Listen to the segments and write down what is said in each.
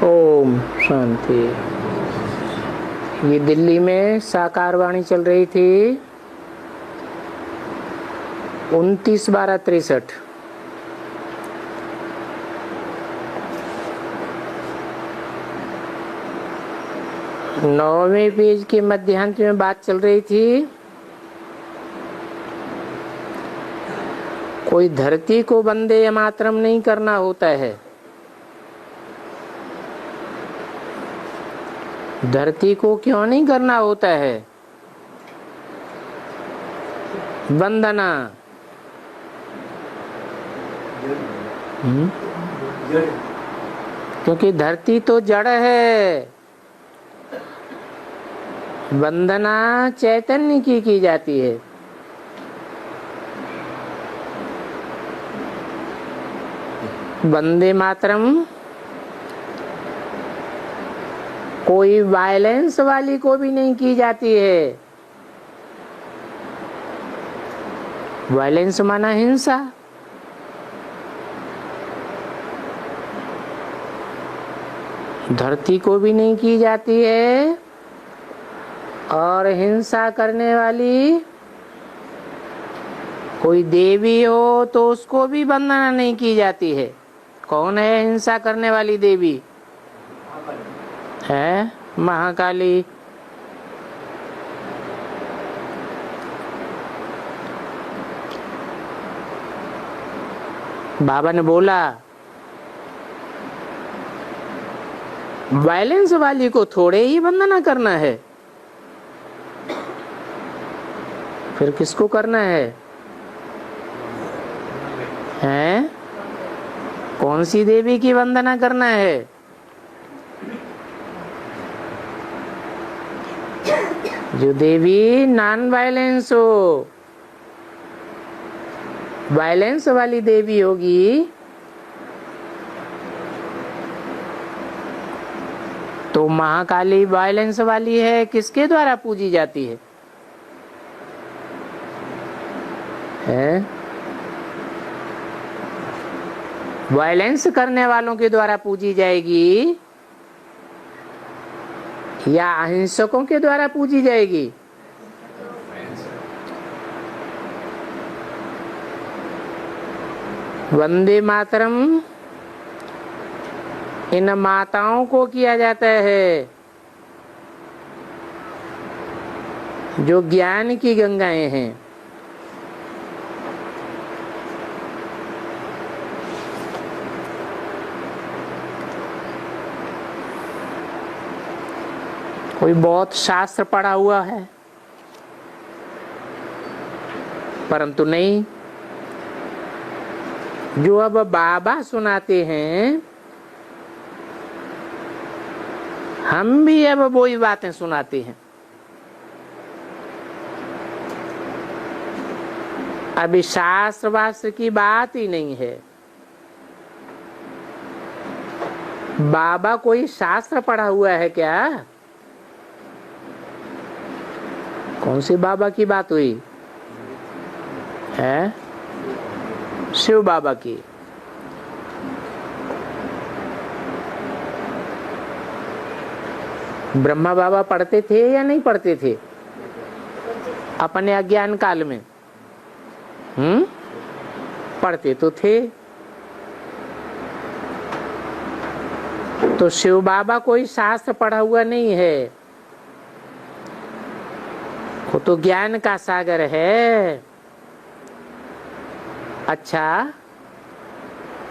ओम शांति। ये दिल्ली में साकार वाणी चल रही थी 29/12/63। नौवें पेज के मध्यांत में बात चल रही थी, कोई धरती को वंदे मातरम नहीं करना होता है। धरती को क्यों नहीं करना होता है वंदना? क्योंकि धरती तो जड़ है। वंदना चैतन्य की जाती है। वंदे मातरम कोई वायलेंस वाली को भी नहीं की जाती है। वायलेंस माना हिंसा। धरती को भी नहीं की जाती है, और हिंसा करने वाली कोई देवी हो तो उसको भी वंदना नहीं की जाती है। कौन है हिंसा करने वाली देवी? है महाकाली। बाबा ने बोला वायलेंस वाली को थोड़े ही वंदना करना है, फिर किसको करना है? हैं? कौन सी देवी की वंदना करना है? जो देवी नॉन वायलेंस हो। वायलेंस वाली देवी होगी तो महाकाली वायलेंस वाली है, किसके द्वारा पूजी जाती है? वायलेंस करने वालों के द्वारा पूजी जाएगी या अहिंसकों के द्वारा पूजी जाएगी? वंदे मातरम इन माताओं को किया जाता है जो ज्ञान की गंगाएं हैं। कोई बहुत शास्त्र पढ़ा हुआ है परंतु नहीं, जो अब बाबा सुनाते हैं हम भी अब वही बातें सुनाते हैं। अभी शास्त्र वास्त्र की बात ही नहीं है। बाबा कोई शास्त्र पढ़ा हुआ है क्या? कौन सी बाबा की बात हुई है? शिव बाबा की। ब्रह्मा बाबा पढ़ते थे या नहीं पढ़ते थे अपने अज्ञान काल में? पढ़ते तो थे। तो शिव बाबा कोई शास्त्र पढ़ा हुआ नहीं है, वो तो ज्ञान का सागर है। अच्छा,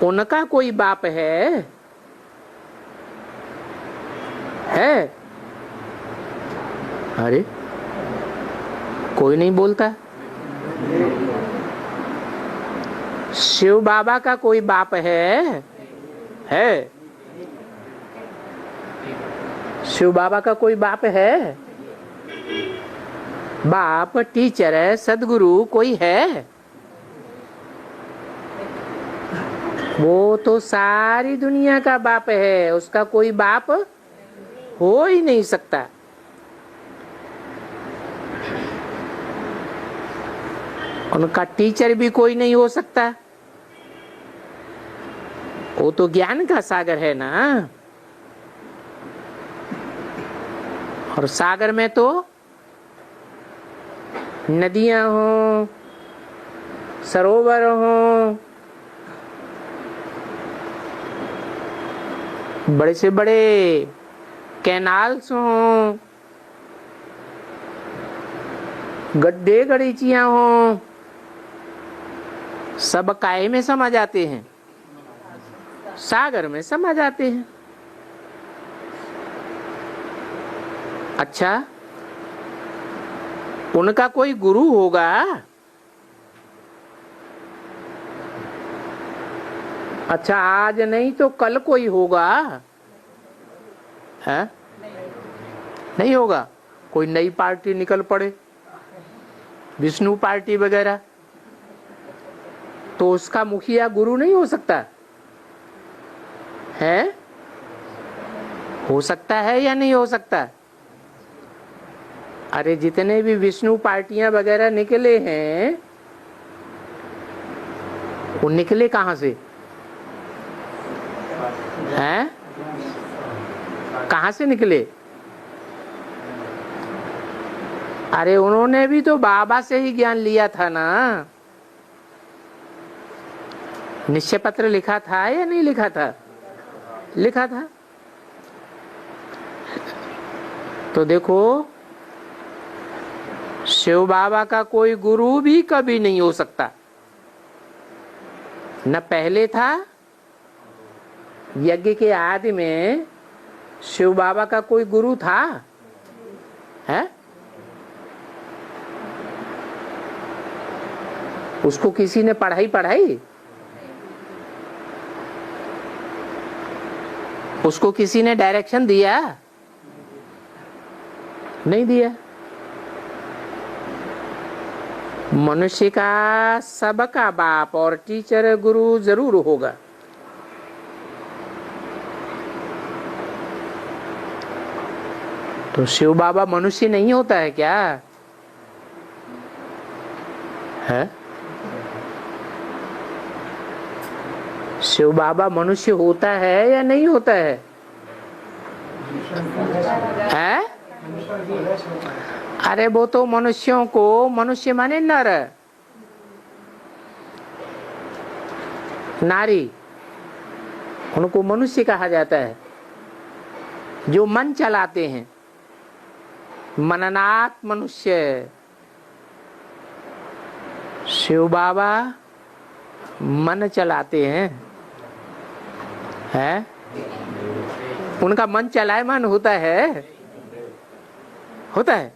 उनका कोई बाप है? अरे कोई नहीं बोलता। शिव बाबा का कोई बाप है? शिव बाबा का कोई बाप है? बाप, टीचर है, सदगुरु कोई है? वो तो सारी दुनिया का बाप है, उसका कोई बाप हो ही नहीं सकता। उनका टीचर भी कोई नहीं हो सकता। वो तो ज्ञान का सागर है ना। और सागर में तो नदियां हों, सरोवर हों, बड़े से बड़े कैनाल्स हों, गड्ढे गड़ीचियां हों, सब काहे में समा जाते हैं? सागर में समा जाते हैं। अच्छा, उनका कोई गुरु होगा? अच्छा, आज नहीं तो कल कोई होगा? है? नहीं होगा। कोई नई पार्टी निकल पड़े, विष्णु पार्टी वगैरह, तो उसका मुखिया गुरु नहीं हो सकता है? हो सकता है या नहीं हो सकता? अरे जितने भी विष्णु पार्टियां वगैरह निकले हैं, वो निकले कहां से हैं? कहां से निकले? अरे उन्होंने भी तो बाबा से ही ज्ञान लिया था ना। निश्चय पत्र लिखा था या नहीं लिखा था? लिखा था। तो देखो, शिव बाबा का कोई गुरु भी कभी नहीं हो सकता। न पहले था, यज्ञ के आदि में शिव बाबा का कोई गुरु था? है? उसको किसी ने पढ़ाई? उसको किसी ने डायरेक्शन दिया? नहीं दिया। मनुष्य का सबका बाप और टीचर गुरु जरूर होगा। तो शिव बाबा मनुष्य नहीं होता है क्या? है? शिव बाबा मनुष्य होता है या नहीं होता है? है? अरे वो तो मनुष्यों को, मनुष्य माने नर नारी, उनको मनुष्य कहा जाता है। जो मन चलाते हैं, मननात मनुष्य। शिव बाबा मन चलाते हैं। है? उनका मन चलायमान होता है? होता है?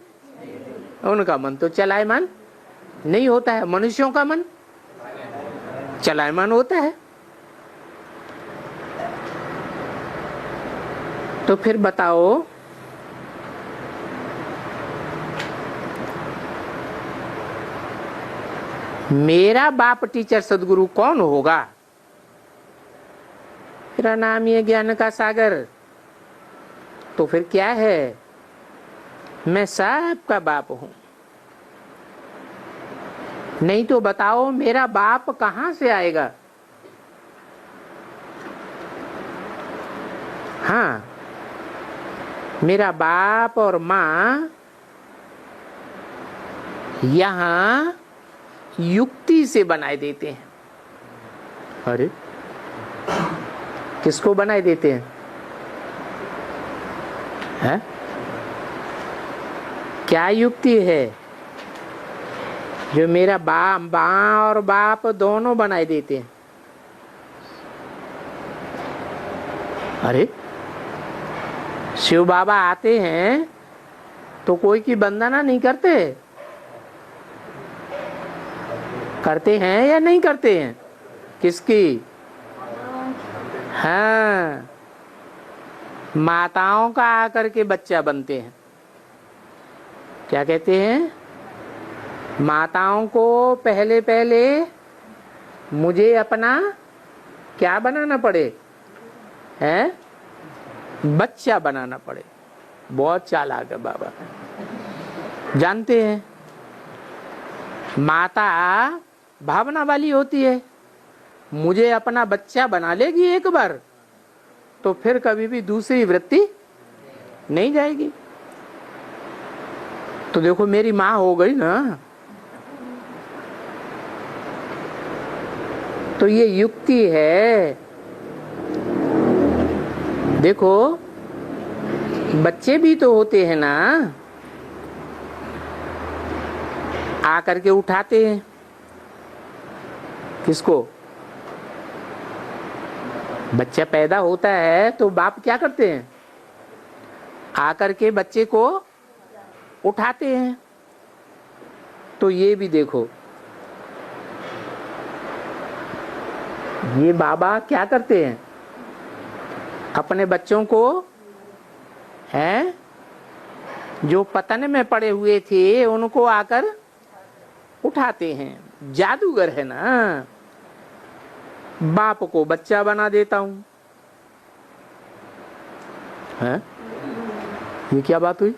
उनका मन तो चलायमान नहीं होता है। मनुष्यों का मन चलायमान होता है। तो फिर बताओ, मेरा बाप टीचर सदगुरु कौन होगा? मेरा नाम ये ज्ञान का सागर। तो फिर क्या है? मैं सबका बाप हूं। नहीं तो बताओ, मेरा बाप कहां से आएगा? हाँ, मेरा बाप और माँ यहां युक्ति से बनाए देते हैं। अरे किसको बनाए देते हैं? है? क्या युक्ति है जो मेरा माँ और बाप दोनों बनाए देते हैं? अरे शिव बाबा आते हैं तो कोई की वंदना नहीं करते? करते हैं या नहीं करते हैं? किसकी? हाँ, माताओं का आकर के बच्चा बनते हैं। क्या कहते हैं? माताओं को पहले पहले मुझे अपना क्या बनाना पड़े? है? बच्चा बनाना पड़े। बहुत चालाक है बाबा, जानते हैं। माता भावना वाली होती है, मुझे अपना बच्चा बना लेगी एक बार तो फिर कभी भी दूसरी वृत्ति नहीं जाएगी। तो देखो मेरी माँ हो गई ना। तो ये युक्ति है। देखो बच्चे भी तो होते हैं ना, आकर के उठाते हैं किसको? बच्चा पैदा होता है तो बाप क्या करते हैं? आकर के बच्चे को उठाते हैं। तो ये भी देखो, ये बाबा क्या करते हैं? अपने बच्चों को हैं जो पतन में पड़े हुए थे उनको आकर उठाते हैं। जादूगर है ना। बाप को बच्चा बना देता हूं, है? ये क्या बात हुई?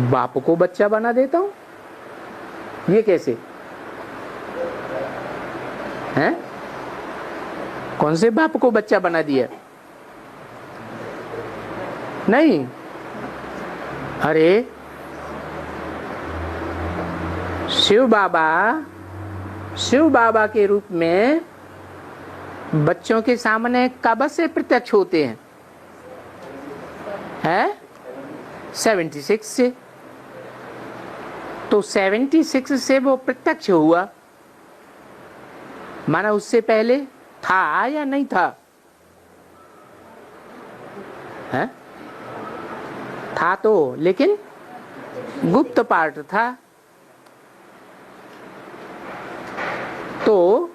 बाप को बच्चा बना देता हूं, ये कैसे? हैं? कौन से बाप को बच्चा बना दिया? नहीं, अरे शिव बाबा के रूप में बच्चों के सामने कब से प्रत्यक्ष होते हैं? है 76 से। तो 76 से वो प्रत्यक्ष हुआ, माना उससे पहले था या नहीं था? है? था तो, लेकिन गुप्त पार्ट था। तो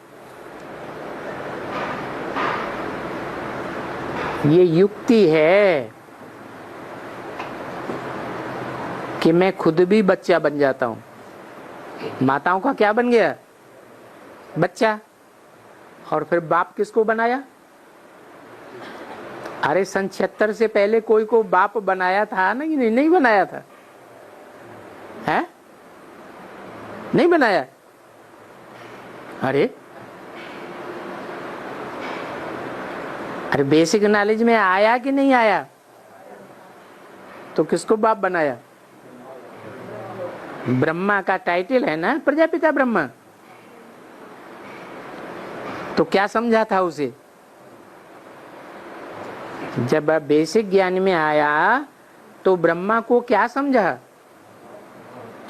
ये युक्ति है कि मैं खुद भी बच्चा बन जाता हूं। माताओं का क्या बन गया? बच्चा। और फिर बाप किसको बनाया? अरे सन 76 से पहले कोई को बाप बनाया था? नहीं बनाया था, है? नहीं बनाया। अरे बेसिक नॉलेज में आया कि नहीं आया? तो किसको बाप बनाया? ब्रह्मा का टाइटल है ना, प्रजापिता ब्रह्मा। तो क्या समझा था उसे? जब बेसिक ज्ञान में आया तो ब्रह्मा को क्या समझा?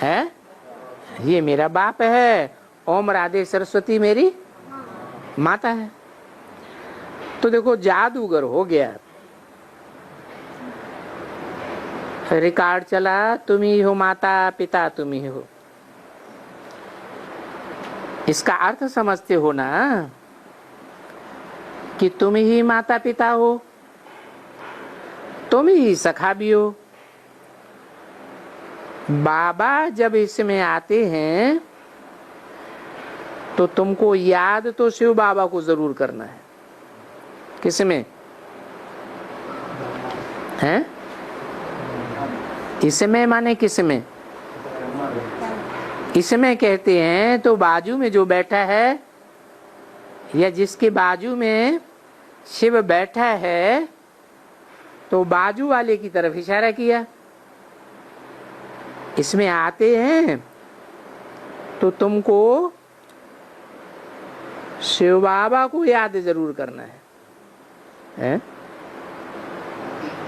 है ये मेरा बाप है, ओम राधे सरस्वती मेरी माता है। तो देखो जादूगर हो गया। रिकॉर्ड चला, तुम ही हो माता पिता, तुम ही हो। इसका अर्थ समझते हो ना कि तुम ही माता पिता हो, तुम ही सखा भी हो। बाबा जब इसमें आते हैं तो तुमको याद तो शिव बाबा को जरूर करना है। किसमें है? इसमें माने किसमें? इसमें कहते हैं तो बाजू में जो बैठा है या जिसके बाजू में शिव बैठा है, तो बाजू वाले की तरफ इशारा किया। इसमें आते हैं तो तुमको शिव बाबा को याद जरूर करना है?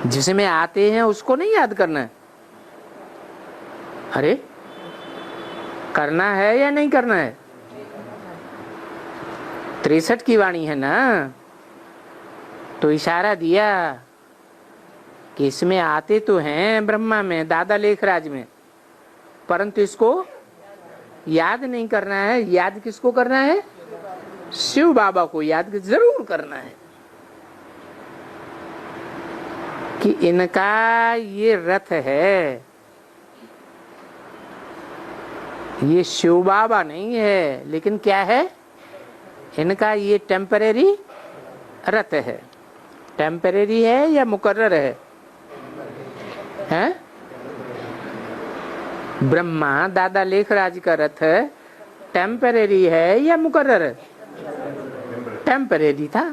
जिसमें आते हैं उसको नहीं याद करना है? अरे करना है या नहीं करना है? 63 की वाणी है ना। तो इशारा दिया कि इसमें आते तो हैं ब्रह्मा में, दादा लेखराज में, परंतु इसको याद नहीं करना है। याद किसको करना है? शिव बाबा को याद जरूर करना है कि इनका ये रथ है, ये शिव बाबा नहीं है, लेकिन क्या है? इनका ये टेम्परेरी रथ है। टेम्परेरी है या मुकर्रर है? हैं? ब्रह्मा दादा लेखराज का रथ टेम्परेरी है या मुकर्रर है? टेम्परेरी था।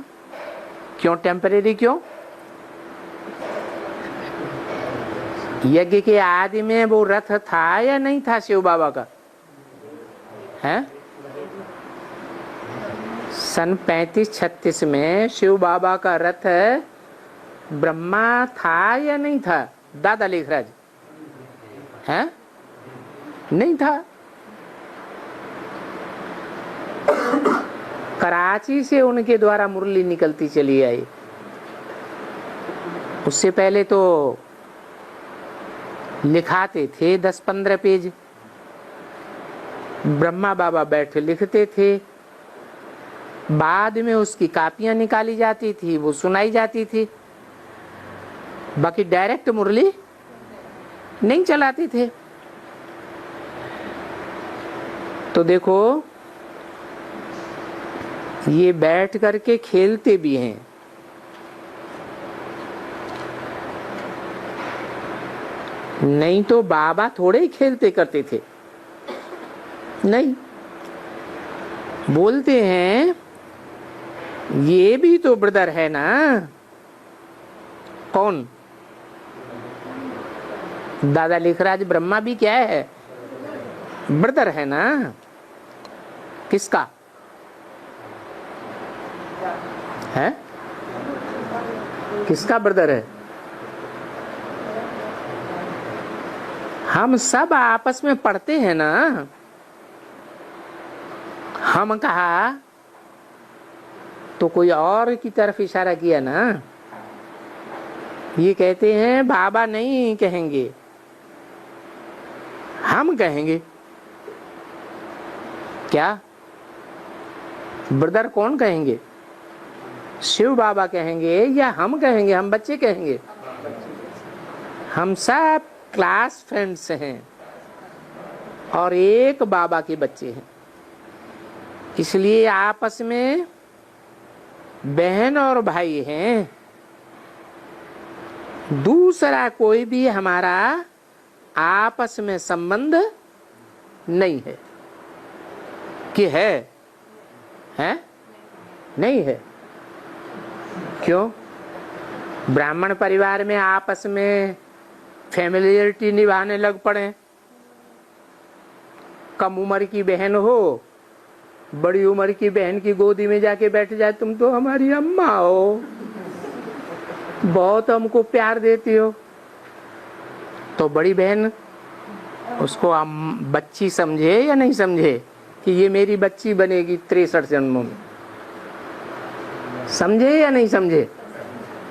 क्यों टेम्परेरी? क्यों? यज्ञ के आदि में वो रथ था या नहीं था शिव बाबा का? है सन 35-36 में शिव बाबा का रथ ब्रह्मा था या नहीं था? दादा लेखराज है नहीं था। कराची से उनके द्वारा मुरली निकलती चली आई। उससे पहले तो लिखाते थे 10-15 पेज, ब्रह्मा बाबा बैठे लिखते थे, बाद में उसकी कापियां निकाली जाती थी, वो सुनाई जाती थी, बाकी डायरेक्ट मुरली नहीं चलाते थे। तो देखो ये बैठ करके खेलते भी हैं। नहीं तो बाबा थोड़े ही खेलते करते थे, नहीं। बोलते हैं ये भी तो ब्रदर है ना। कौन? दादा लेखराज ब्रह्मा भी क्या है? ब्रदर है ना। किसका है? किसका ब्रदर है? हम सब आपस में पढ़ते हैं ना। हम कहा तो कोई और की तरफ इशारा किया ना। ये कहते हैं बाबा नहीं कहेंगे, हम कहेंगे। क्या ब्रदर कौन कहेंगे? शिव बाबा कहेंगे या हम कहेंगे? हम बच्चे कहेंगे। हम सब क्लास फ्रेंड्स हैं और एक बाबा के बच्चे हैं, इसलिए आपस में बहन और भाई हैं। दूसरा कोई भी हमारा आपस में संबंध नहीं है। कि है नहीं है। क्यों? ब्राह्मण परिवार में आपस में फैमिलियरिटी निभाने लग पड़े। कम उम्र की बहन हो, बड़ी उम्र की बहन की गोदी में जाके बैठ जाए, तुम तो हमारी अम्मा हो, बहुत हमको प्यार देती हो, तो बड़ी बहन उसको बच्ची समझे या नहीं समझे कि ये मेरी बच्ची बनेगी 63 जन्मों में? समझे या नहीं समझे?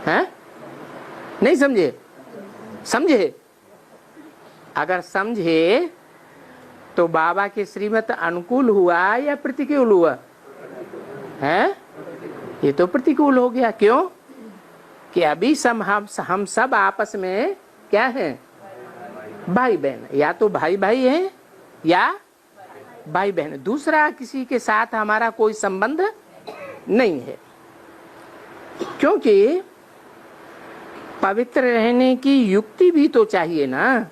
हैं? नहीं समझे? समझे? अगर समझे तो बाबा के श्रीमत अनुकूल हुआ या प्रतिकूल हुआ? है ये तो प्रतिकूल हो गया। क्यों? कि अभी हम सब आपस में क्या हैं? भाई बहन। या तो भाई भाई हैं या भाई बहन, दूसरा किसी के साथ हमारा कोई संबंध नहीं है। क्योंकि पवित्र रहने की युक्ति भी तो चाहिए ना।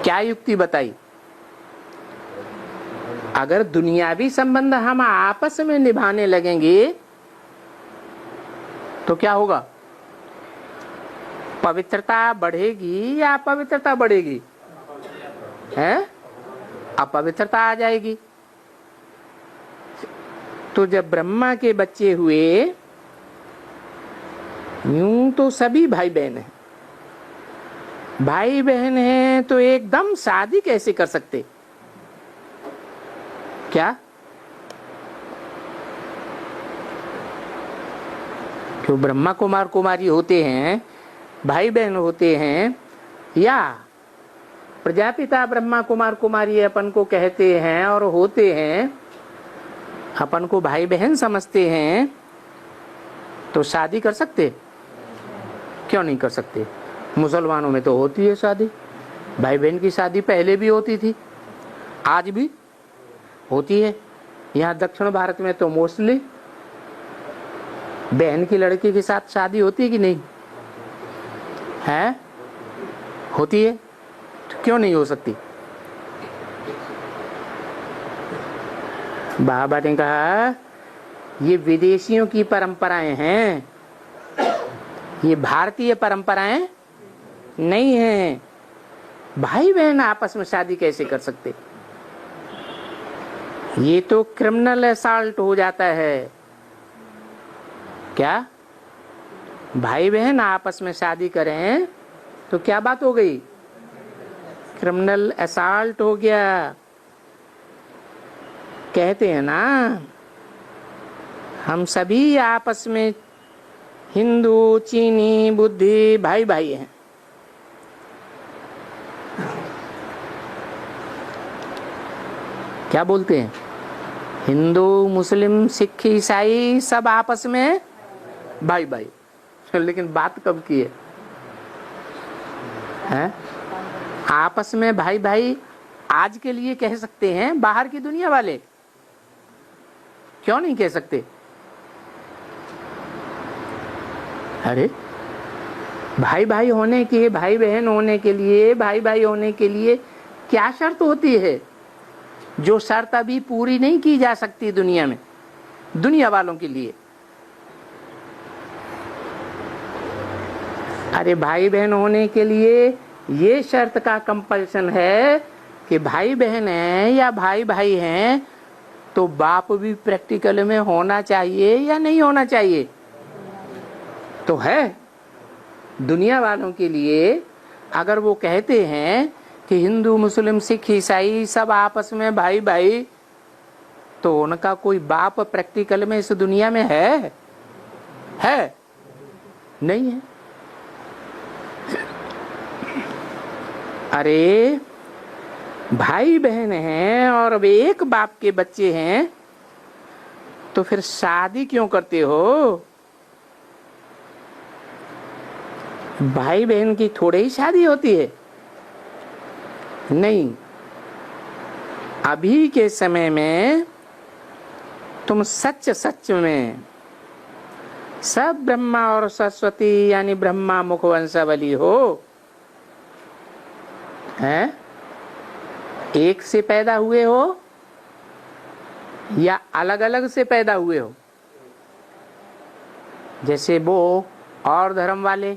क्या युक्ति बताई? अगर दुनियावी संबंध हम आपस में निभाने लगेंगे तो क्या होगा? पवित्रता बढ़ेगी या अपवित्रता बढ़ेगी? है? अपवित्रता आ जाएगी। तो जब ब्रह्मा के बच्चे हुए, यूं तो सभी भाई बहन हैं। भाई बहन हैं तो एकदम शादी कैसे कर सकते? क्या? क्यों ब्रह्मा कुमार कुमारी होते हैं, भाई बहन होते हैं, या प्रजापिता ब्रह्मा कुमार कुमारी अपन को कहते हैं और होते हैं, अपन को भाई बहन समझते हैं, तो शादी कर सकते? क्यों नहीं कर सकते? मुसलमानों में तो होती है शादी। भाई बहन की शादी पहले भी होती थी, आज भी होती है। यहाँ दक्षिण भारत में तो मोस्टली बहन की लड़की के साथ शादी होती है कि नहीं है? होती है। तो क्यों नहीं हो सकती? बाबा ने कहा ये विदेशियों की परंपराएं हैं, ये भारतीय परंपराएं नहीं है। भाई बहन आपस में शादी कैसे कर सकते? ये तो क्रिमिनल असॉल्ट हो जाता है। क्या भाई बहन आपस में शादी करें तो क्या बात हो गई? क्रिमिनल असॉल्ट हो गया। कहते हैं ना, हम सभी आपस में हिंदू, चीनी, बुद्धि भाई भाई हैं। क्या बोलते हैं? हिंदू, मुस्लिम, सिख, ईसाई सब आपस में भाई भाई। लेकिन बात कब की है? हैं? आपस में भाई भाई आज के लिए कह सकते हैं, बाहर की दुनिया वाले क्यों नहीं कह सकते? अरे भाई भाई होने के, भाई बहन होने के लिए, भाई भाई होने के लिए क्या शर्त होती है जो शर्त अभी पूरी नहीं की जा सकती दुनिया में, दुनिया वालों के लिए? अरे भाई बहन होने के लिए ये शर्त का कंपल्सन है कि भाई बहन है या भाई भाई हैं तो बाप भी प्रैक्टिकल में होना चाहिए या नहीं होना चाहिए? तो है। दुनिया वालों के लिए अगर वो कहते हैं कि हिंदू, मुस्लिम, सिख, ईसाई सब आपस में भाई भाई, तो उनका कोई बाप प्रैक्टिकल में इस दुनिया में है? नहीं है। अरे भाई बहन हैं और अब एक बाप के बच्चे हैं तो फिर शादी क्यों करते हो? भाई बहन की थोड़े ही शादी होती है? नहीं। अभी के समय में तुम सच सच में सब ब्रह्मा और सरस्वती यानी ब्रह्मा मुखवंशावली हो, हैं? एक से पैदा हुए हो या अलग अलग से पैदा हुए हो? जैसे वो और धर्म वाले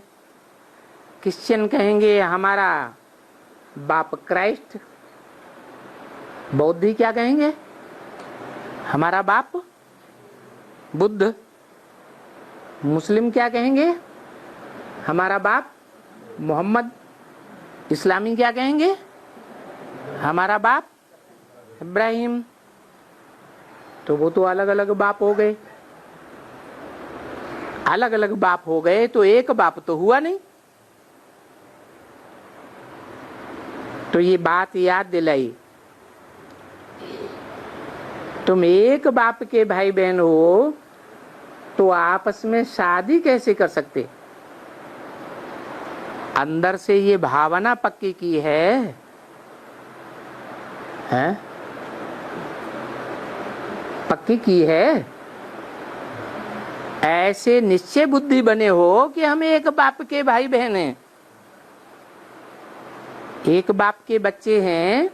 क्रिश्चियन कहेंगे हमारा बाप क्राइस्ट, बौद्धी क्या कहेंगे? हमारा बाप बुद्ध। मुस्लिम क्या कहेंगे? हमारा बाप मोहम्मद। इस्लामी क्या कहेंगे? हमारा बाप इब्राहिम। तो वो तो अलग अलग बाप हो गए। अलग अलग बाप हो गए तो एक बाप तो हुआ नहीं। तो ये बात याद दिलाई, तुम एक बाप के भाई बहन हो तो आपस में शादी कैसे कर सकते? अंदर से ये भावना पक्की की है, हैं? पक्की की है। ऐसे निश्चय बुद्धि बने हो कि हम एक बाप के भाई बहन हैं, एक बाप के बच्चे हैं,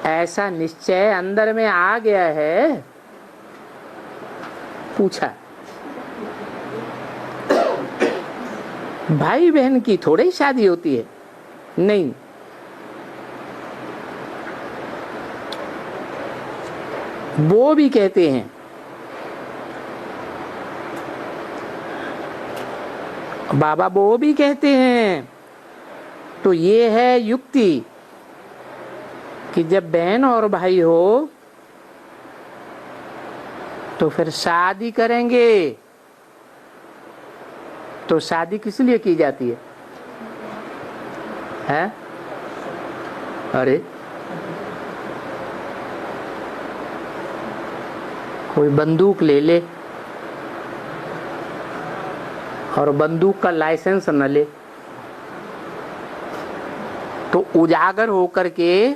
ऐसा निश्चय अंदर में आ गया है। पूछा भाई बहन की थोड़ी ही शादी होती है? नहीं। वो भी कहते हैं, बाबा वो भी कहते हैं। तो ये है युक्ति कि जब बहन और भाई हो तो फिर शादी करेंगे। तो शादी किस लिए की जाती है? हैं? अरे कोई बंदूक ले ले और बंदूक का लाइसेंस न ले तो उजागर होकर के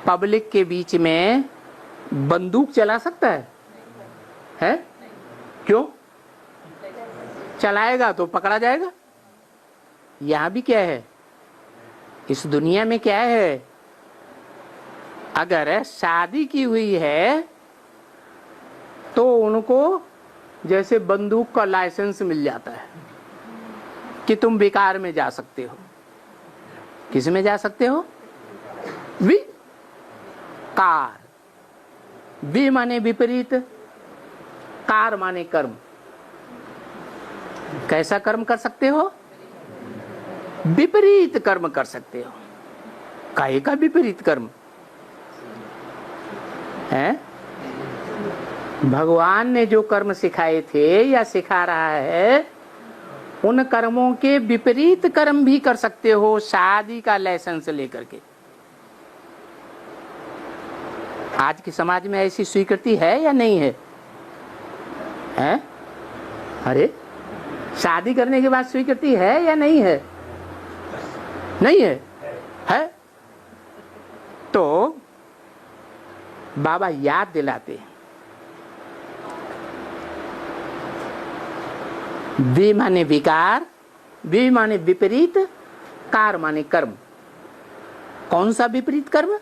पब्लिक के बीच में बंदूक चला सकता है? है? क्यों? चलाएगा तो पकड़ा जाएगा। यहां भी क्या है, इस दुनिया में क्या है, अगर शादी की हुई है तो उनको जैसे बंदूक का लाइसेंस मिल जाता है। कि तुम विकार में जा सकते हो। किस में जा सकते हो? विकार। वि माने विपरीत, कार माने कर्म। कैसा कर्म कर सकते हो? विपरीत कर्म कर सकते हो। काहे का विपरीत कर्म है? भगवान ने जो कर्म सिखाए थे या सिखा रहा है, उन कर्मों के विपरीत कर्म भी कर सकते हो, शादी का लाइसेंस लेकर के। आज के समाज में ऐसी स्वीकृति है या नहीं है? हैं? अरे शादी करने के बाद स्वीकृति है या नहीं है? नहीं है? है? तो बाबा याद दिलाते हैं, वे माने विकार, वे माने विपरीत, कार माने कर्म। कौन सा विपरीत कर्म?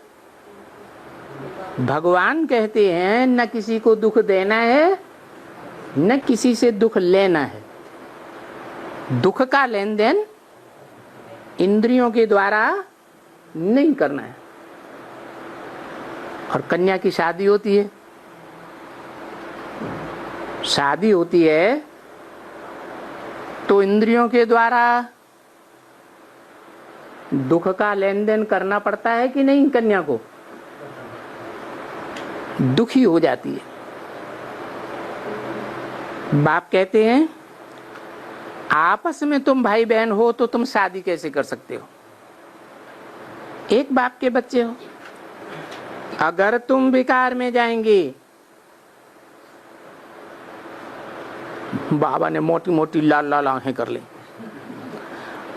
भगवान कहते हैं न किसी को दुख देना है, न किसी से दुख लेना है। दुख का लेन देन इंद्रियों के द्वारा नहीं करना है। और कन्या की शादी होती है, शादी होती है तो इंद्रियों के द्वारा दुख का लेन देन करना पड़ता है कि नहीं? कन्या को दुखी हो जाती है। बाप कहते हैं आपस में तुम भाई बहन हो तो तुम शादी कैसे कर सकते हो? एक बाप के बच्चे हो। अगर तुम विकार में जाएंगे, बाबा ने मोटी मोटी लाल लाल आंखें कर ली,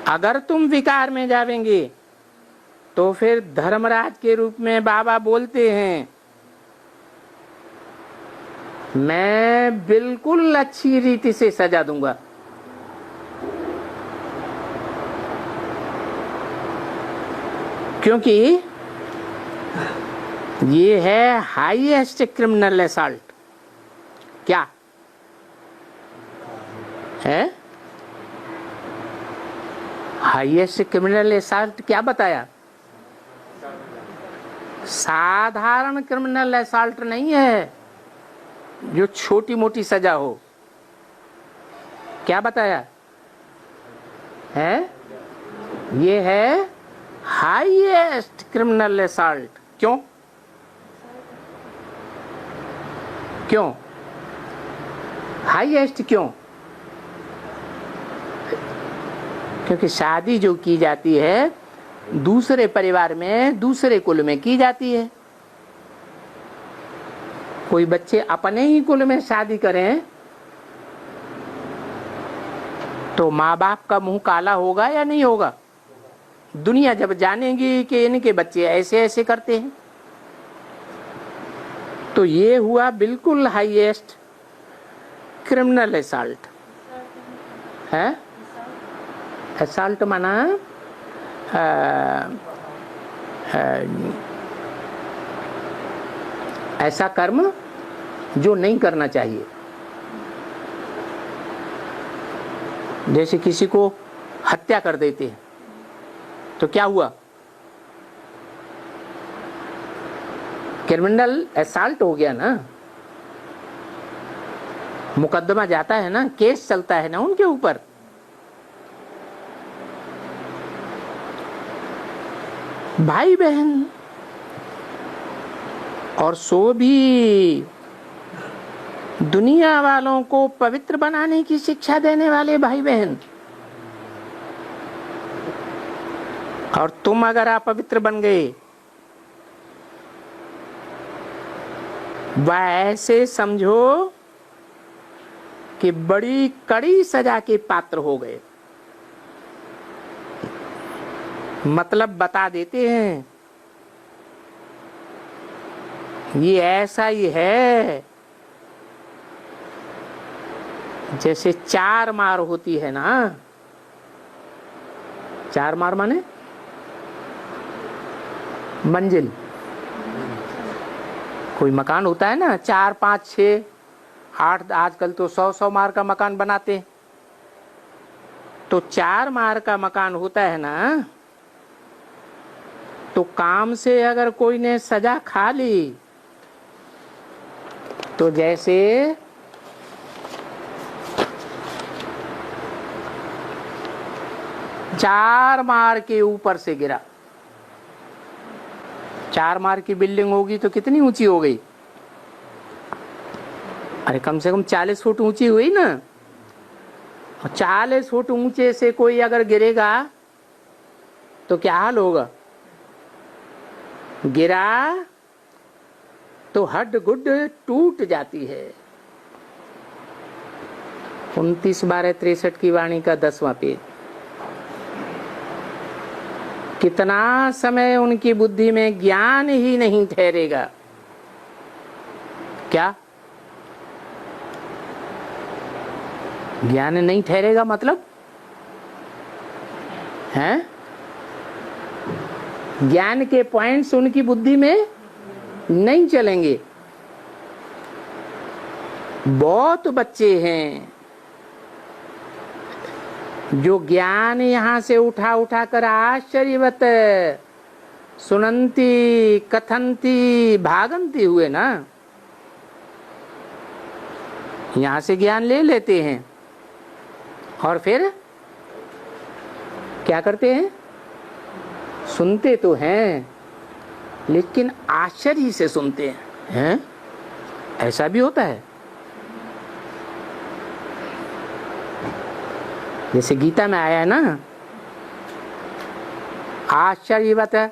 अगर तुम विकार में जाएंगे तो फिर धर्मराज के रूप में बाबा बोलते हैं मैं बिल्कुल अच्छी रीति से सजा दूंगा। क्योंकि ये है हाईएस्ट क्रिमिनल असॉल्ट। क्या है हाईएस्ट क्रिमिनल असॉल्ट? क्या बताया? साधारण क्रिमिनल असॉल्ट नहीं है जो छोटी मोटी सजा हो। क्या बताया है? ये है हाईएस्ट क्रिमिनल असॉल्ट। क्यों? क्यों हाईएस्ट? क्यों? क्योंकि शादी जो की जाती है दूसरे परिवार में, दूसरे कुल में की जाती है। कोई बच्चे अपने ही कुल में शादी करें तो माँ बाप का मुंह काला होगा या नहीं होगा? दुनिया जब जानेगी कि इनके बच्चे ऐसे ऐसे करते हैं, तो ये हुआ बिल्कुल हाईएस्ट क्रिमिनल असॉल्ट है। असॉल्ट माना ऐसा कर्म जो नहीं करना चाहिए। जैसे किसी को हत्या कर देते हैं तो क्या हुआ? क्रिमिनल असॉल्ट हो गया ना। मुकदमा जाता है ना, केस चलता है ना उनके ऊपर। भाई बहन और सो भी दुनिया वालों को पवित्र बनाने की शिक्षा देने वाले भाई बहन, और तुम अगर अपवित्र बन गए, वह ऐसे समझो कि बड़ी कड़ी सजा के पात्र हो गए। मतलब बता देते हैं ये ऐसा ही है जैसे चार मार होती है ना। चार मार माने मंजिल। कोई मकान होता है ना, 4, 5, 6, 8, आजकल तो 100 मार का मकान बनाते हैं। तो 4 मार का मकान होता है ना, तो काम से अगर कोई ने सजा खा ली तो जैसे चार मार के ऊपर से गिरा। 4 मार की बिल्डिंग होगी तो कितनी ऊंची हो गई? अरे कम से कम 40 फुट ऊंची हुई ना। 40 फुट ऊंचे से कोई अगर गिरेगा तो क्या हाल होगा? गिरा तो हड्ड गुड्ड टूट जाती है। 29/12/63 की वाणी का 10वां पेज। कितना समय उनकी बुद्धि में ज्ञान ही नहीं ठहरेगा। क्या ज्ञान नहीं ठहरेगा मतलब है? ज्ञान के पॉइंट्स उनकी बुद्धि में नहीं चलेंगे। बहुत बच्चे हैं जो ज्ञान यहां से उठा उठा कर आश्चर्यवत सुनंती कथंती भागंती हुए ना, यहां से ज्ञान ले लेते हैं और फिर क्या करते हैं? सुनते तो हैं लेकिन आश्चर्य से सुनते हैं। ऐसा भी होता है। जैसे गीता में आया है ना, आश्चर्यवत है,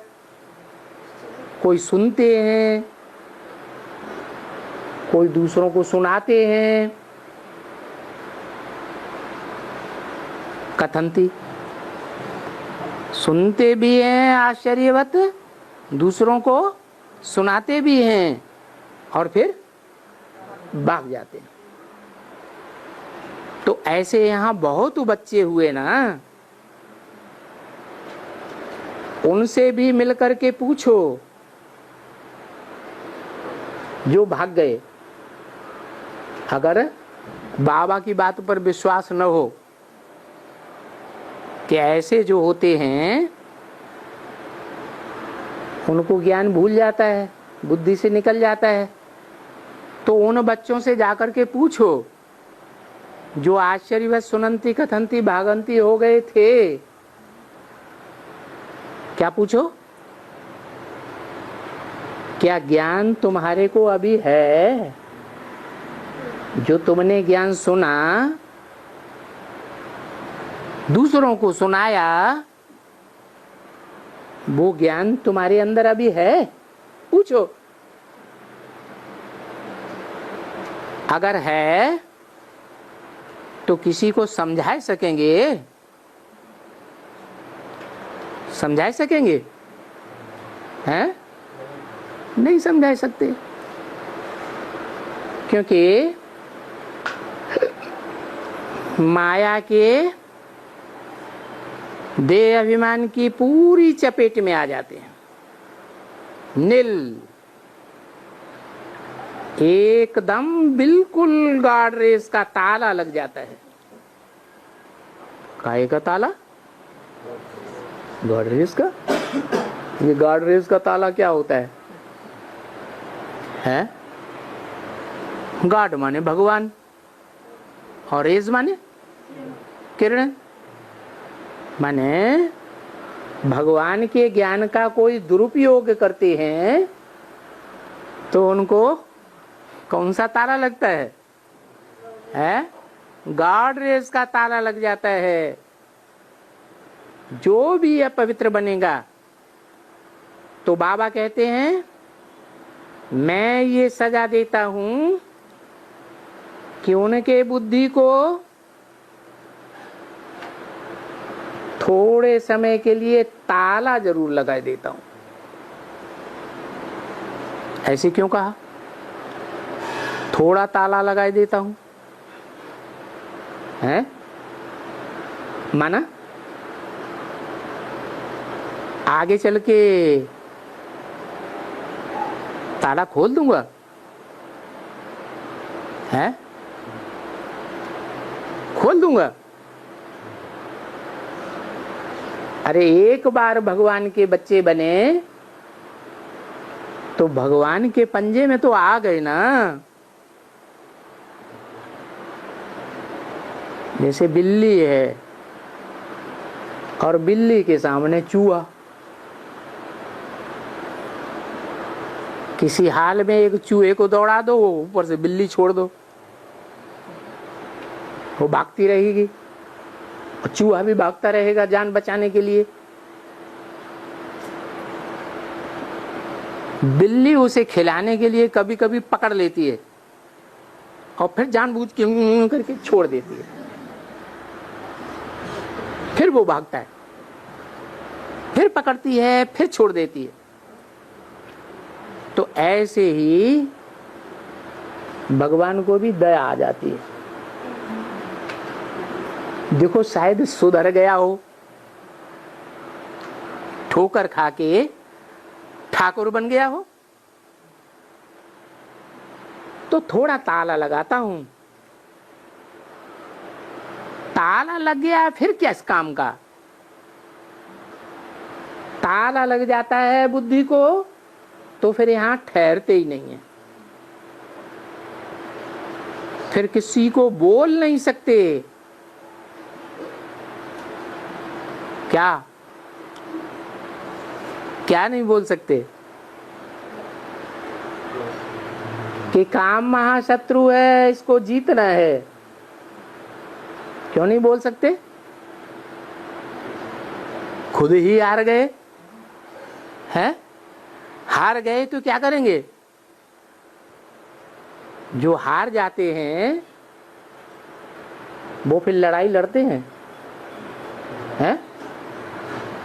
कोई सुनते हैं, कोई दूसरों को सुनाते हैं। कथंती, सुनते भी हैं आश्चर्यवत, दूसरों को सुनाते भी हैं और फिर भाग जाते हैं। तो ऐसे यहां बहुत बच्चे हुए ना, उनसे भी मिलकर के पूछो जो भाग गए। अगर बाबा की बात पर विश्वास न हो कि ऐसे जो होते हैं उनको ज्ञान भूल जाता है, बुद्धि से निकल जाता है, तो उन बच्चों से जाकर के पूछो जो आश्चर्यवत सुनंती कथंती भागंती हो गए थे। क्या पूछो? क्या ज्ञान तुम्हारे को अभी है? जो तुमने ज्ञान सुना, दूसरों को सुनाया, वो ज्ञान तुम्हारे अंदर अभी है? पूछो। अगर है तो किसी को समझा सकेंगे? समझा सकेंगे? हैं? नहीं समझा सकते, क्योंकि माया के देह अभिमान की पूरी चपेट में आ जाते हैं। नील, एकदम बिल्कुल गार्ड रेस का ताला लग जाता है। काहे का ताला? गार्ड रेस का। ये गार्ड रेस का ताला क्या होता है? हैं? गार्ड माने भगवान और रेस माने किरण, माने भगवान के ज्ञान का कोई दुरुपयोग करते हैं तो उनको कौन सा ताला लगता है? गार्ड रेस का ताला लग जाता है। जो भी अपवित्र बनेगा तो बाबा कहते हैं मैं ये सजा देता हूं कि उनके बुद्धि को थोड़े समय के लिए ताला जरूर लगा देता हूं। ऐसे क्यों कहा? थोड़ा ताला लगा देता हूं, है माना आगे चल के ताला खोल दूंगा, है खोल दूंगा। अरे एक बार भगवान के बच्चे बने तो भगवान के पंजे में तो आ गए ना। जैसे बिल्ली है और बिल्ली के सामने चूहा। किसी हाल में एक चूहे को दौड़ा दो, ऊपर से बिल्ली छोड़ दो, वो भागती रहेगी और चूहा भी भागता रहेगा जान बचाने के लिए। बिल्ली उसे खिलाने के लिए कभी कभी पकड़ लेती है और फिर जानबूझ के करके छोड़ देती है, फिर वो भागता है, फिर पकड़ती है, फिर छोड़ देती है। तो ऐसे ही भगवान को भी दया आ जाती है। देखो शायद सुधर गया हो, ठोकर खा के ठाकुर बन गया हो, तो थोड़ा ताला लगाता हूं। ताला लग गया फिर क्या इस काम का। ताला लग जाता है बुद्धि को तो फिर यहां ठहरते ही नहीं है, फिर किसी को बोल नहीं सकते। क्या क्या नहीं बोल सकते कि काम महाशत्रु है, इसको जीतना है। क्यों नहीं बोल सकते? खुद ही हार गए हैं। हार गए तो क्या करेंगे? जो हार जाते हैं वो फिर लड़ाई लड़ते हैं, हैं?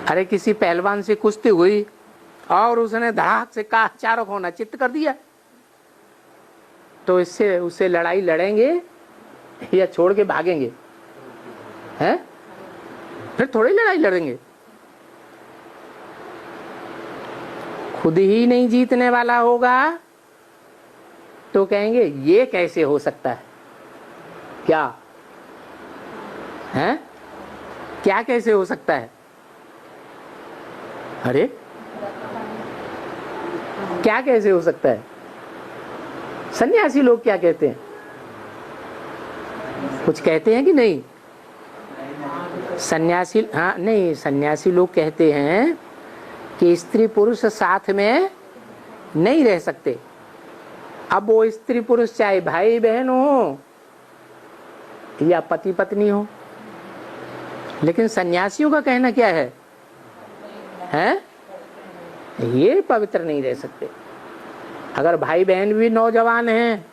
अरे किसी पहलवान से कुश्ती हुई और उसने धड़ाक से चारों कोना चित्त कर दिया, तो इससे उससे लड़ाई लड़ेंगे या छोड़ के भागेंगे? हैं? फिर थोड़ी लड़ाई लड़ेंगे। खुद ही नहीं जीतने वाला होगा तो कहेंगे ये कैसे हो सकता है? क्या है? क्या कैसे हो सकता है? अरे क्या कैसे हो सकता है? सन्यासी लोग क्या कहते हैं? कुछ कहते हैं कि नहीं? सन्यासी, हाँ नहीं, सन्यासी लोग कहते हैं कि स्त्री पुरुष साथ में नहीं रह सकते। अब वो स्त्री पुरुष चाहे भाई बहन हो या पति पत्नी हो, लेकिन सन्यासियों का कहना क्या है? हैं? ये पवित्र नहीं रह सकते। अगर भाई बहन भी नौजवान हैं,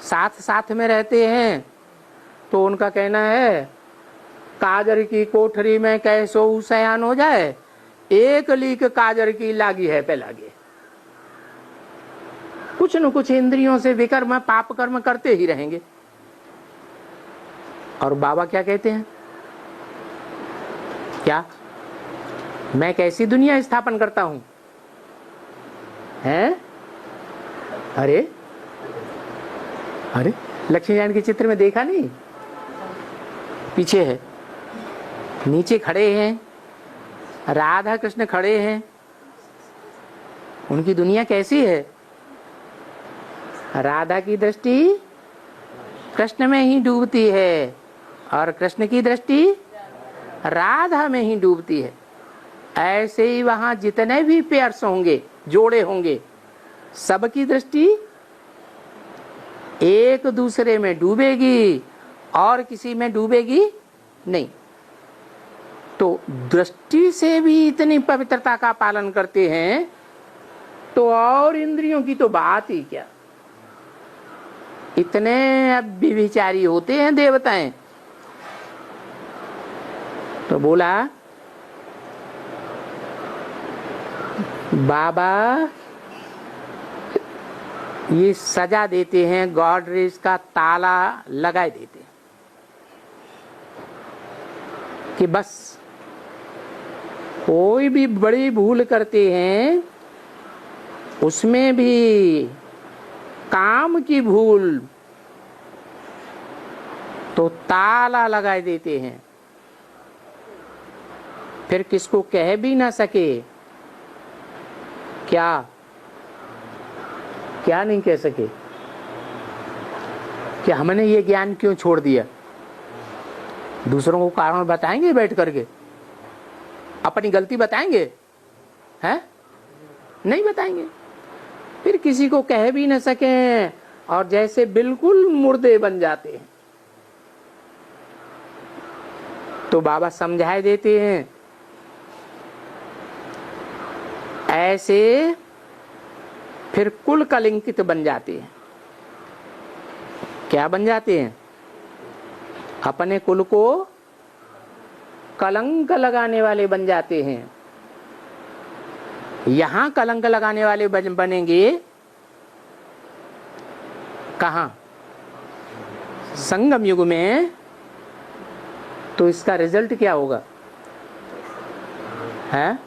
साथ साथ में रहते हैं, तो उनका कहना है काजर की कोठरी में कैसो सयान हो जाए, एक लीक काजर की लागी है पे लागे। कुछ न कुछ इंद्रियों से विकर्म पाप कर्म करते ही रहेंगे। और बाबा क्या कहते हैं? क्या मैं कैसी दुनिया स्थापन करता हूं? हैं? अरे अरे लक्ष्मी नारायण के चित्र में देखा नहीं? पीछे है, नीचे खड़े हैं, राधा कृष्ण खड़े हैं। उनकी दुनिया कैसी है? राधा की दृष्टि कृष्ण में ही डूबती है और कृष्ण की दृष्टि राधा में ही डूबती है। ऐसे ही वहां जितने भी पेयर्स होंगे, जोड़े होंगे, सबकी दृष्टि एक दूसरे में डूबेगी और किसी में डूबेगी नहीं। तो दृष्टि से भी इतनी पवित्रता का पालन करते हैं, तो और इंद्रियों की तो बात ही क्या। इतने अब विचारी होते हैं देवताएं। तो बोला बाबा ये सजा देते हैं, गॉडरेज का ताला लगा देते हैं कि बस कोई भी बड़ी भूल करते हैं, उसमें भी काम की भूल, तो ताला लगा देते हैं। फिर किसको कह भी ना सके। क्या क्या नहीं कह सके कि हमने ये ज्ञान क्यों छोड़ दिया। दूसरों को कारण बताएंगे बैठ करके, अपनी गलती बताएंगे हैं? नहीं बताएंगे। फिर किसी को कह भी न सके और जैसे बिल्कुल मुर्दे बन जाते हैं। तो बाबा समझाए देते हैं, ऐसे फिर कुल कलंकित बन जाते हैं। क्या बन जाते हैं? अपने कुल को कलंक लगाने वाले बन जाते हैं। यहां कलंक लगाने वाले बनेंगे कहां? संगम युग में। तो इसका रिजल्ट क्या होगा है?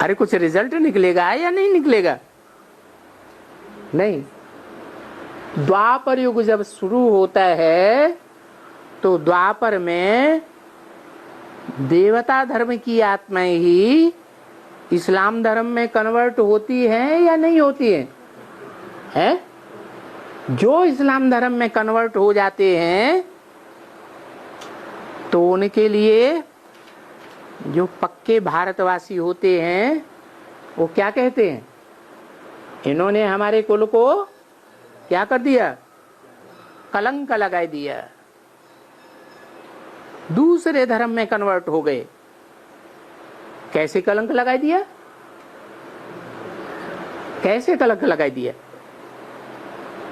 अरे कुछ रिजल्ट निकलेगा या नहीं निकलेगा? नहीं। द्वापर युग जब शुरू होता है तो द्वापर में देवता धर्म की आत्माएं ही इस्लाम धर्म में कन्वर्ट होती हैं या नहीं होती हैं? है? जो इस्लाम धर्म में कन्वर्ट हो जाते हैं तो उनके लिए जो पक्के भारतवासी होते हैं वो क्या कहते हैं? इन्होंने हमारे कुल को क्या कर दिया? कलंक लगा दिया। दूसरे धर्म में कन्वर्ट हो गए। कैसे कलंक लगा दिया? कैसे कलंक लगा दिया?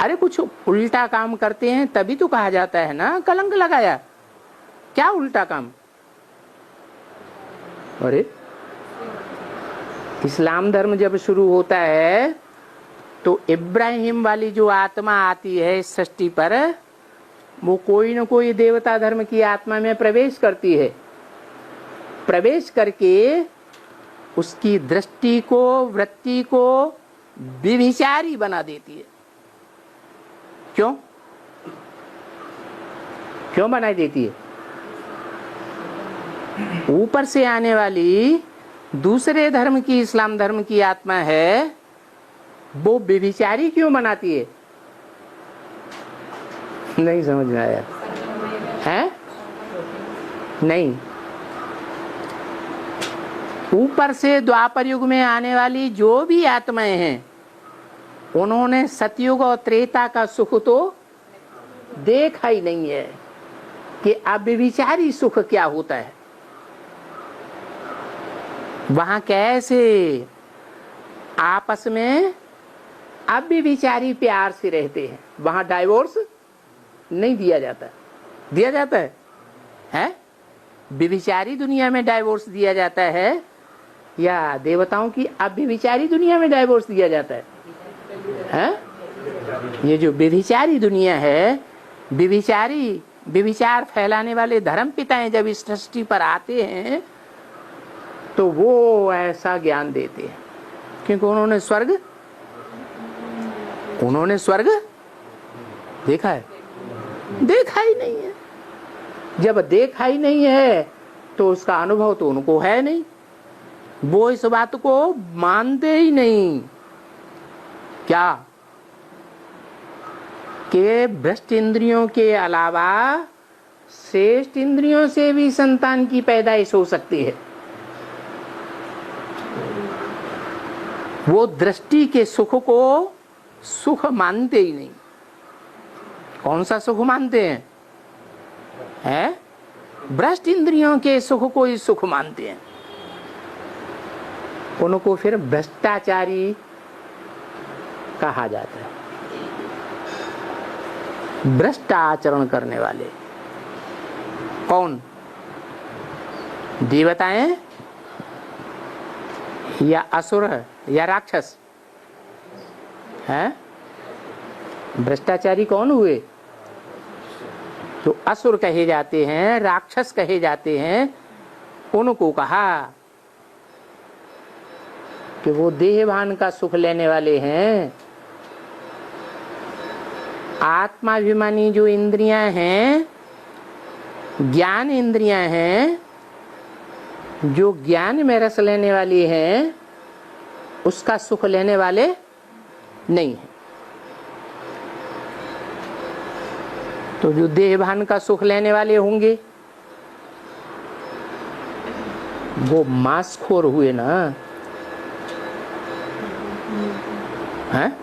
अरे कुछ उल्टा काम करते हैं तभी तो कहा जाता है ना कलंक लगाया। क्या उल्टा काम? अरे इस्लाम धर्म जब शुरू होता है तो इब्राहिम वाली जो आत्मा आती है इस सृष्टि पर, वो कोई न कोई देवता धर्म की आत्मा में प्रवेश करती है। प्रवेश करके उसकी दृष्टि को, वृत्ति को व्यभिचारी बना देती है। क्यों? क्यों बनाई देती है? ऊपर से आने वाली दूसरे धर्म की, इस्लाम धर्म की आत्मा है, वो व्यभिचारी क्यों बनाती है? नहीं समझ में आया है? नहीं। ऊपर से द्वापर युग में आने वाली जो भी आत्माएं हैं उन्होंने सतयुग और त्रेता का सुख तो देखा ही नहीं है कि अव्यभिचारी सुख क्या होता है। वहां कैसे आपस में अव्यभिचारी प्यार से रहते हैं। वहां डाइवोर्स नहीं दिया जाता। दिया जाता है? व्यभिचारी दुनिया में डाइवोर्स दिया जाता है या देवताओं की अव्यभिचारी दुनिया में डाइवोर्स दिया जाता है? ये जो व्यभिचारी दुनिया है, व्यभिचार फैलाने वाले धर्म पिताएं जब इस सृष्टि पर आते हैं तो वो ऐसा ज्ञान देते हैं क्योंकि उन्होंने स्वर्ग देखा है? देखा ही नहीं है। जब देखा ही नहीं है तो उसका अनुभव तो उनको है नहीं। वो इस बात को मानते ही नहीं। क्या कि भ्रष्ट इंद्रियों के अलावा श्रेष्ठ इंद्रियों से भी संतान की पैदाइश हो सकती है। वो दृष्टि के सुख को सुख मानते ही नहीं। कौन सा सुख मानते हैं? भ्रष्ट इंद्रियों के सुख को ही सुख मानते हैं। उनको फिर भ्रष्टाचारी कहा जाता है। भ्रष्ट आचरण करने वाले कौन? देवताएं या असुर या राक्षस? हैं? भ्रष्टाचारी कौन हुए? तो असुर कहे जाते हैं, राक्षस कहे जाते हैं। उनको कहा कि वो देहभान का सुख लेने वाले हैं। आत्माभिमानी जो इंद्रियां हैं, ज्ञान इंद्रियां हैं, जो ज्ञान में रस लेने वाली है उसका सुख लेने वाले नहीं है। तो जो देहभान का सुख लेने वाले होंगे वो मांसखोर हुए ना, हैं?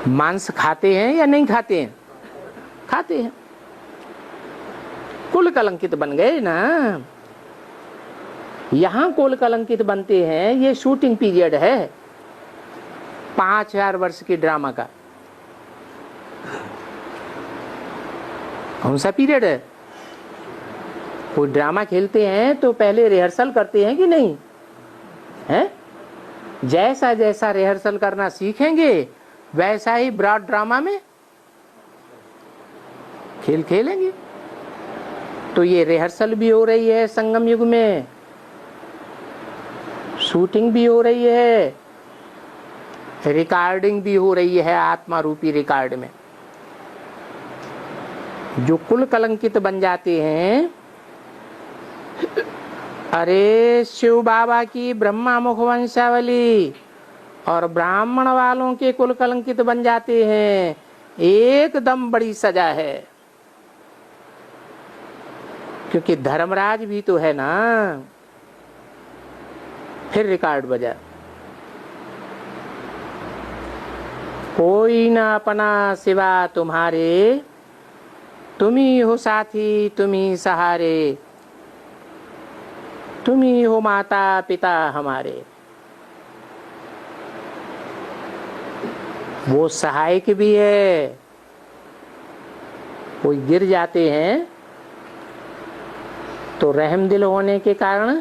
मांस खाते हैं या नहीं खाते हैं? खाते हैं। कुल कलंकित बन गए ना। यहां कुल कलंकित बनते हैं। ये शूटिंग पीरियड है 5000 वर्ष की ड्रामा का। कौन सा पीरियड है? कोई ड्रामा खेलते हैं तो पहले रिहर्सल करते हैं कि नहीं है? जैसा जैसा रिहर्सल करना सीखेंगे वैसा ही ब्रॉड ड्रामा में खेल खेलेंगे। तो ये रिहर्सल भी हो रही है संगम युग में, शूटिंग भी हो रही है, रिकॉर्डिंग भी हो रही है आत्मा रूपी रिकॉर्ड में। जो कुल कलंकित बन जाते हैं, अरे शिव बाबा की ब्रह्मा मुख वंशावली और ब्राह्मण वालों के कुल कलंकित बन जाते हैं, एकदम बड़ी सजा है। क्योंकि धर्मराज भी तो है ना। फिर रिकॉर्ड बजा, कोई ना अपना सिवा तुम्हारे, तुम ही हो साथी तुम ही सहारे, तुम ही हो माता पिता हमारे। वो सहायक भी है। कोई गिर जाते हैं तो रहम दिल होने के कारण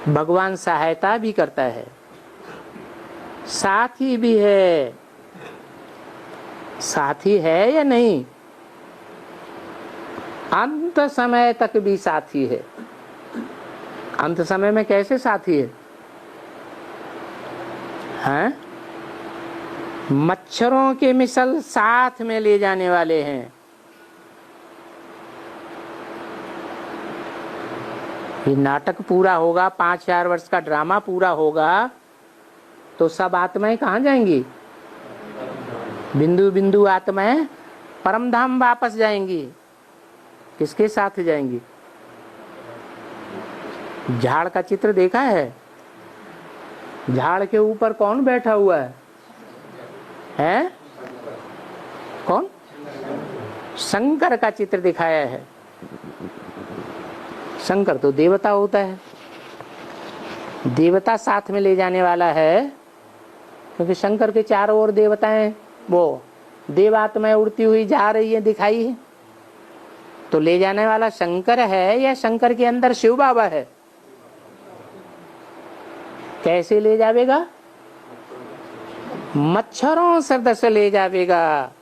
भगवान सहायता भी करता है, साथी भी है। साथी है या नहीं? अंत समय तक भी साथी है। अंत समय में कैसे साथी है? हैं? मच्छरों के मिसल साथ में ले जाने वाले हैं। ये नाटक पूरा होगा, 5000 वर्ष का ड्रामा पूरा होगा तो सब आत्माएं कहाँ जाएंगी? बिंदु बिंदु आत्माएं परम धाम वापस जाएंगी। किसके साथ जाएंगी? झाड़ का चित्र देखा है? झाड़ के ऊपर कौन बैठा हुआ है? हैं? कौन? शंकर का चित्र दिखाया है। शंकर तो देवता होता है, देवता साथ में ले जाने वाला है। क्योंकि शंकर के चारों ओर देवताएं, वो देवात्माएं उड़ती हुई जा रही है, दिखाई है। तो ले जाने वाला शंकर है या शंकर के अंदर शिव बाबा है? कैसे ले जावेगा? मच्छरों सदस्य ले जावेगा।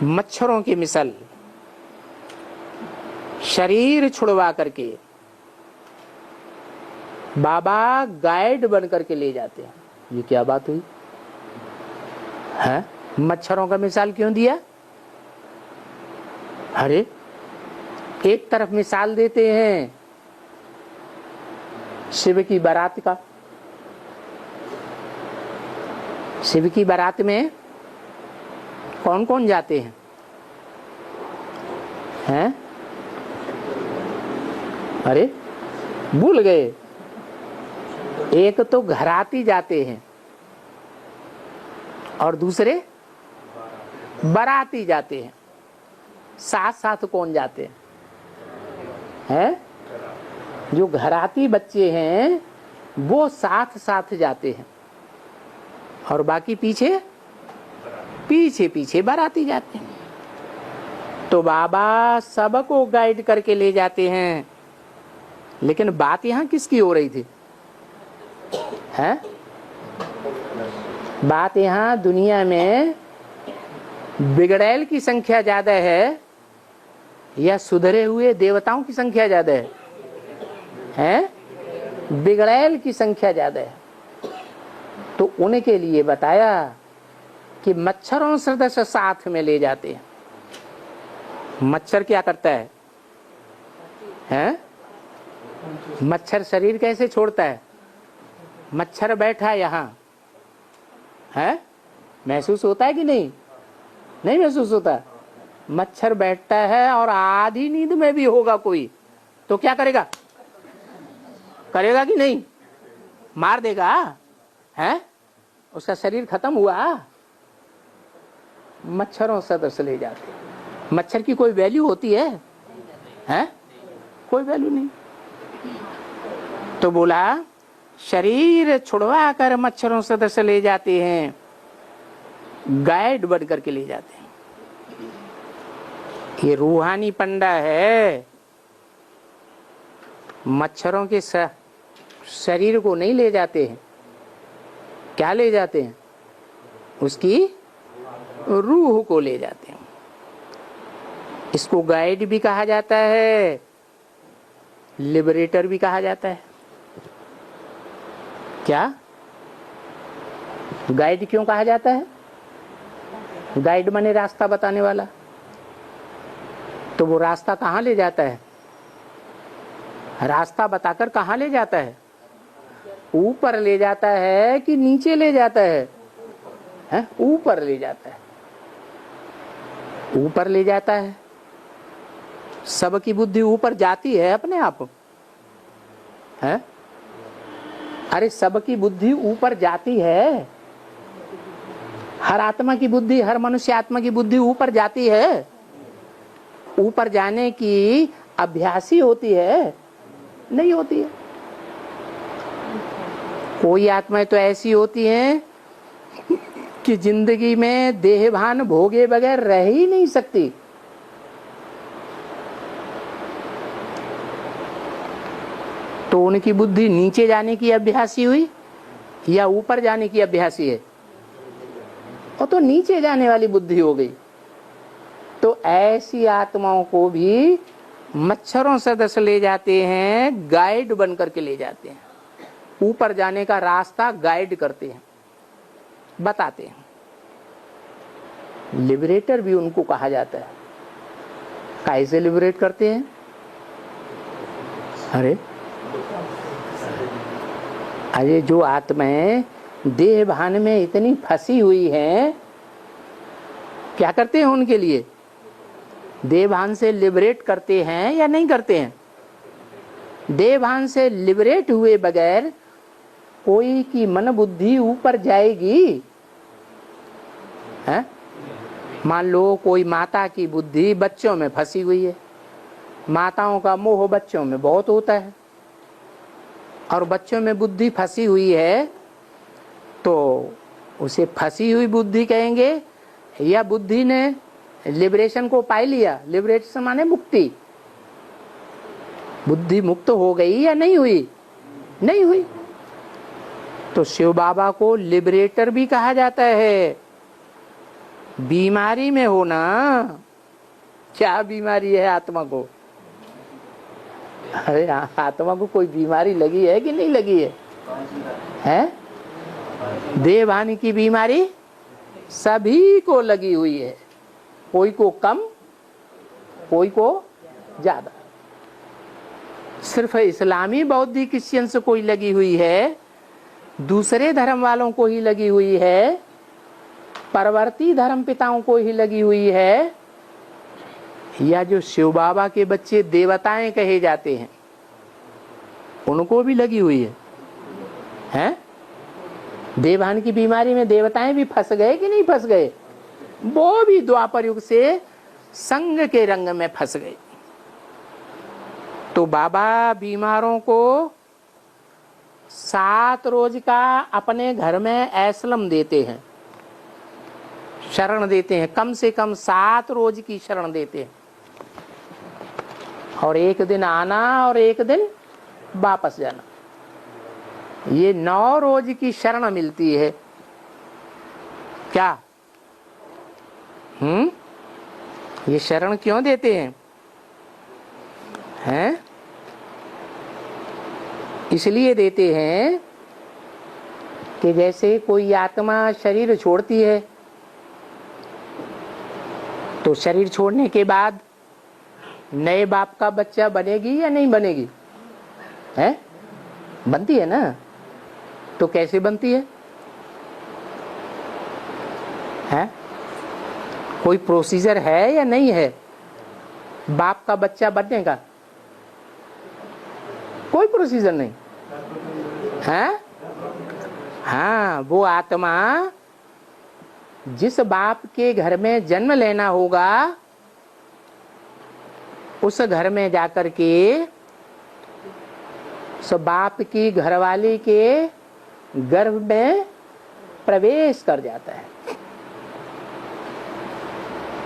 मच्छरों की मिसल शरीर छुड़वा करके बाबा गाइड बन करके ले जाते हैं। ये क्या बात हुई है? मच्छरों का मिसाल क्यों दिया? अरे एक तरफ मिसाल देते हैं शिव की बारात का। शिव की बारात में कौन कौन जाते हैं? हैं? अरे भूल गए। एक तो घराती जाते हैं और दूसरे बाराती जाते हैं। साथ साथ कौन जाते हैं? हैं? जो घराती बच्चे हैं वो साथ साथ जाते हैं और बाकी पीछे पीछे पीछे बाराती जाते हैं। तो बाबा सबको गाइड करके ले जाते हैं। लेकिन बात यहां किसकी हो रही थी? है? बात यहां दुनिया में बिगड़ैल की संख्या ज्यादा है या सुधरे हुए देवताओं की संख्या ज्यादा है? हैं? बिगड़ैल की संख्या ज्यादा है। तो उनके लिए बताया कि मच्छरों सदस्य साथ में ले जाते हैं। मच्छर क्या करता है? हैं? मच्छर शरीर कैसे छोड़ता है? मच्छर बैठा यहाँ है, महसूस होता है कि नहीं? नहीं महसूस होता। मच्छर बैठता है और आधी नींद में भी होगा कोई तो क्या करेगा? करेगा कि नहीं? मार देगा है? उसका शरीर खत्म हुआ। मच्छरों सदस्य ले जाते हैं। मच्छर की कोई वैल्यू होती है? हैं? कोई वैल्यू नहीं। तो बोला शरीर छुड़वा कर मच्छरों सदस्य ले जाते हैं, गाइड बन करके ले जाते हैं। ये रूहानी पंडा है। मच्छरों के शरीर को नहीं ले जाते हैं, क्या ले जाते हैं? उसकी रूह को ले जाते हैं। इसको गाइड भी कहा जाता है, लिबरेटर भी कहा जाता है। क्या गाइड क्यों कहा जाता है? गाइड माने रास्ता बताने वाला। तो वो रास्ता कहाँ ले जाता है? रास्ता बताकर कहाँ ले जाता है? ऊपर ले जाता है कि नीचे ले जाता है? हैं? ऊपर ले जाता है। ऊपर ले जाता है। सबकी बुद्धि ऊपर जाती है अपने आप है? अरे सबकी बुद्धि ऊपर जाती है। हर आत्मा की बुद्धि, हर मनुष्य आत्मा की बुद्धि ऊपर जाती है। ऊपर जाने की अभ्यासी होती है? नहीं होती है। कोई आत्माएं तो ऐसी होती हैं कि जिंदगी में देहभान भोगे बगैर रह ही नहीं सकती। तो उनकी बुद्धि नीचे जाने की अभ्यासी हुई या ऊपर जाने की अभ्यासी है? और तो नीचे जाने वाली बुद्धि हो गई। तो ऐसी आत्माओं को भी मच्छरों सदस्य ले जाते हैं, गाइड बन करके ले जाते हैं। ऊपर जाने का रास्ता गाइड करते हैं, बताते हैं। लिबरेटर भी उनको कहा जाता है। कैसे लिबरेट करते हैं? अरे जो आत्माएं देह भान में इतनी फंसी हुई हैं, क्या करते हैं उनके लिए? देह भान से लिबरेट करते हैं या नहीं करते हैं? देह भान से लिबरेट हुए बगैर कोई की मन बुद्धि ऊपर जाएगी? है? मान लो कोई माता की बुद्धि बच्चों में फंसी हुई है। माताओं का मोह बच्चों में बहुत होता है और बच्चों में बुद्धि फंसी हुई है, तो उसे फंसी हुई बुद्धि कहेंगे या बुद्धि ने लिबरेशन को पा लिया? लिबरेशन माने मुक्ति। बुद्धि मुक्त हो गई या नहीं हुई? नहीं हुई। तो शिव बाबा को लिबरेटर भी कहा जाता है। बीमारी में हो ना, क्या बीमारी है आत्मा को? अरे आत्मा को कोई बीमारी लगी है कि नहीं लगी है? हैं? देहभान की बीमारी सभी को लगी हुई है, कोई को कम कोई को ज्यादा। सिर्फ इस्लामी बौद्धिक क्रिश्चियन से कोई लगी हुई है, दूसरे धर्म वालों को ही लगी हुई है, परवर्ती धर्म पिताओं को ही लगी हुई है, या जो शिव बाबा के बच्चे देवताएं कहे जाते हैं उनको भी लगी हुई है? हैं? देवभान की बीमारी में देवताएं भी फंस गए कि नहीं फंस गए? वो भी द्वापर युग से संग के रंग में फंस गए। तो बाबा बीमारों को 7 रोज का अपने घर में एसलम देते हैं, शरण देते हैं। कम से कम 7 रोज की शरण देते हैं और 1 दिन आना और 1 दिन वापस जाना। ये 9 रोज की शरण मिलती है। क्या? ये शरण क्यों देते हैं? हैं? इसलिए देते हैं कि जैसे कोई आत्मा शरीर छोड़ती है तो शरीर छोड़ने के बाद नए बाप का बच्चा बनेगी या नहीं बनेगी? है, बनती है ना। तो कैसे बनती है? हैं? कोई प्रोसीजर है या नहीं है बाप का बच्चा बनने का? कोई प्रोसीजर नहीं है। हाँ, वो आत्मा जिस बाप के घर में जन्म लेना होगा उस घर में जाकर के उस बाप की घरवाली के गर्भ में प्रवेश कर जाता है।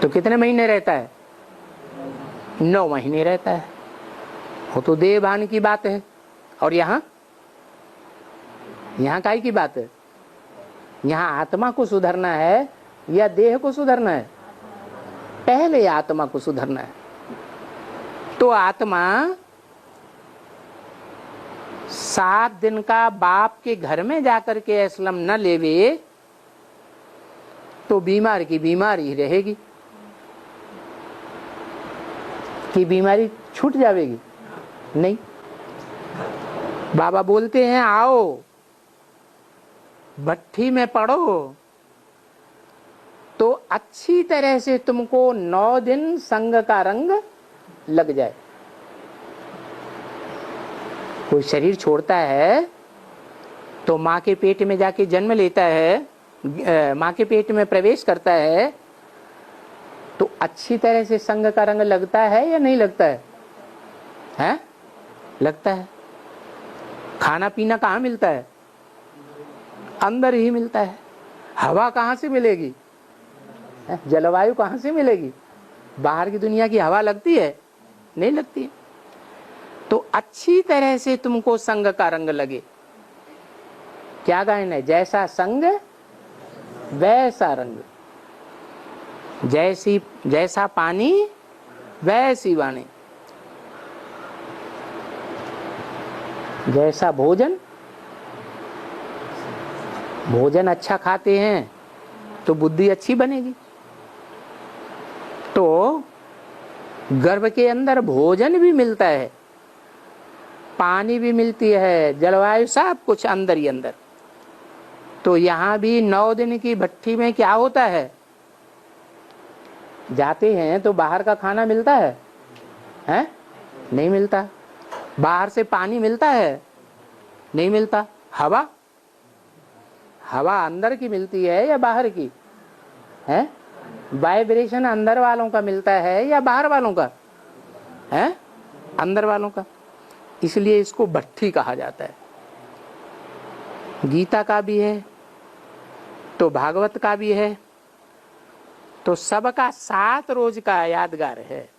तो कितने महीने रहता है? 9 महीने रहता है। वो तो देवभान की बात है। और यहाँ काय की बात है? यहाँ आत्मा को सुधरना है या देह को सुधरना है? पहले आत्मा को सुधरना है। तो आत्मा 7 दिन का बाप के घर में जाकर के असलम न लेवे तो बीमार की बीमारी रहेगी। कि बीमारी छूट जाएगी? नहीं। बाबा बोलते हैं आओ भट्ठी में पड़ो तो अच्छी तरह से तुमको 9 दिन संग का रंग लग जाए। कोई शरीर छोड़ता है तो माँ के पेट में जाके जन्म लेता है, माँ के पेट में प्रवेश करता है तो अच्छी तरह से संग का रंग लगता है या नहीं लगता है? हैं? लगता है। खाना पीना कहाँ मिलता है? अंदर ही मिलता है। हवा कहाँ से मिलेगी? जलवायु कहाँ से मिलेगी? बाहर की दुनिया की हवा लगती है? नहीं लगती है। तो अच्छी तरह से तुमको संग का रंग लगे। क्या गायन है? जैसा संग वैसा रंग, जैसा पानी वैसी वाणी, जैसा भोजन अच्छा खाते हैं तो बुद्धि अच्छी बनेगी। तो गर्भ के अंदर भोजन भी मिलता है, पानी भी मिलती है, जलवायु सब कुछ अंदर ही अंदर। तो यहाँ भी 9 दिन की भट्ठी में क्या होता है? जाते हैं तो बाहर का खाना मिलता है? हैं? नहीं मिलता। बाहर से पानी मिलता है? नहीं मिलता। हवा अंदर की मिलती है या बाहर की? है? वाइब्रेशन अंदर वालों का मिलता है या बाहर वालों का? है? अंदर वालों का। इसलिए इसको भट्ठी कहा जाता है। गीता का भी है तो भागवत का भी है, तो सबका 7 रोज का यादगार है।